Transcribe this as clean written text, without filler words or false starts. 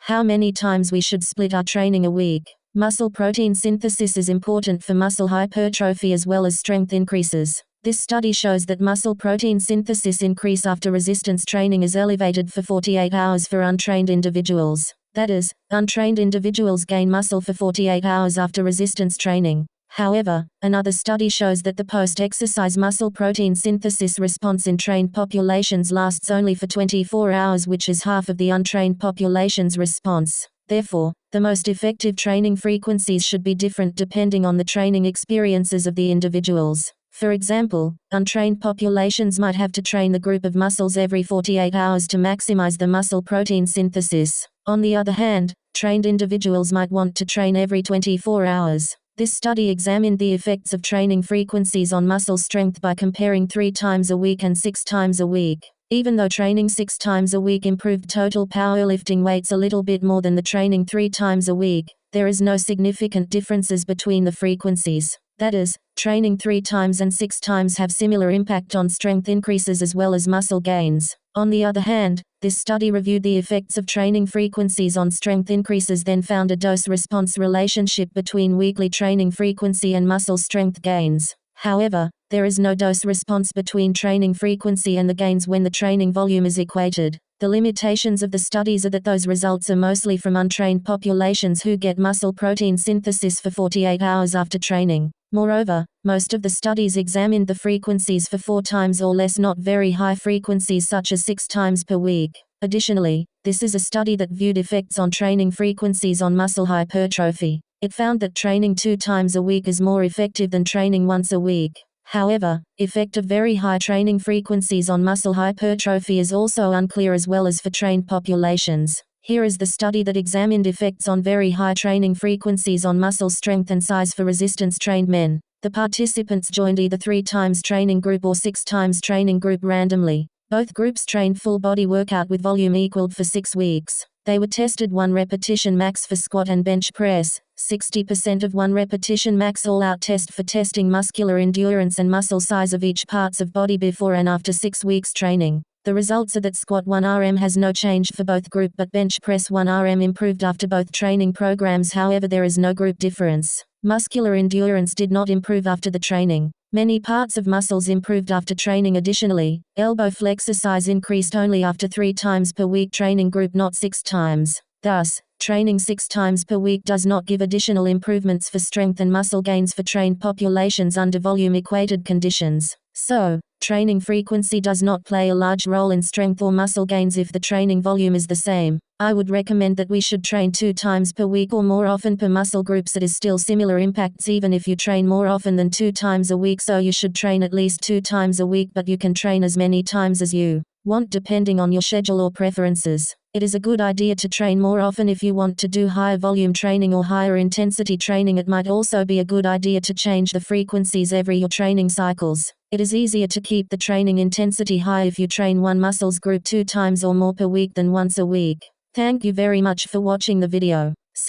How many times we should split our training a week? Muscle protein synthesis is important for muscle hypertrophy as well as strength increases. This study shows that muscle protein synthesis increase after resistance training is elevated for 48 hours for untrained individuals. That is, untrained individuals gain muscle for 48 hours after resistance training. However, another study shows that the post-exercise muscle protein synthesis response in trained populations lasts only for 24 hours, which is half of the untrained population's response. Therefore, the most effective training frequencies should be different depending on the training experiences of the individuals. For example, untrained populations might have to train the group of muscles every 48 hours to maximize the muscle protein synthesis. On the other hand, trained individuals might want to train every 24 hours. This study examined the effects of training frequencies on muscle strength by comparing 3 times a week and 6 times a week. Even though training 6 times a week improved total powerlifting weights a little bit more than the training 3 times a week, there is no significant differences between the frequencies. That is, training 3 times and 6 times have similar impact on strength increases as well as muscle gains. On the other hand, this study reviewed the effects of training frequencies on strength increases, then found a dose-response relationship between weekly training frequency and muscle strength gains. However, there is no dose response between training frequency and the gains when the training volume is equated. The limitations of the studies are that those results are mostly from untrained populations who get muscle protein synthesis for 48 hours after training. Moreover, most of the studies examined the frequencies for 4 times or less, not very high frequencies such as 6 times per week. Additionally, this is a study that viewed effects on training frequencies on muscle hypertrophy. It found that training 2 times a week is more effective than training once a week. However, effect of very high training frequencies on muscle hypertrophy is also unclear as well as for trained populations. Here is the study that examined effects on very high training frequencies on muscle strength and size for resistance-trained men. The participants joined either 3 times training group or 6 times training group randomly. Both groups trained full body workout with volume equaled for 6 weeks. They were tested 1 repetition max for squat and bench press, 60% of 1 repetition max all-out test for testing muscular endurance and muscle size of each parts of body before and after 6 weeks training. The results are that squat 1 RM has no change for both group, but bench press 1 RM improved after both training programs. However, there is no group difference. Muscular endurance did not improve after the training. Many parts of muscles improved after training. Additionally, elbow flex exercise increased only after 3 times per week training group, not 6 times. Thus, training 6 times per week does not give additional improvements for strength and muscle gains for trained populations under volume-equated conditions. So, training frequency does not play a large role in strength or muscle gains if the training volume is the same. I would recommend that we should train 2 times per week or more often per muscle groups. It is still similar impacts even if you train more often than 2 times a week, so you should train at least 2 times a week, but you can train as many times as you want depending on your schedule or preferences. It is a good idea to train more often if you want to do higher volume training or higher intensity training. It might also be a good idea to change the frequencies every your training cycles. It is easier to keep the training intensity high if you train 1 muscles group 2 times or more per week than once a week. Thank you very much for watching the video.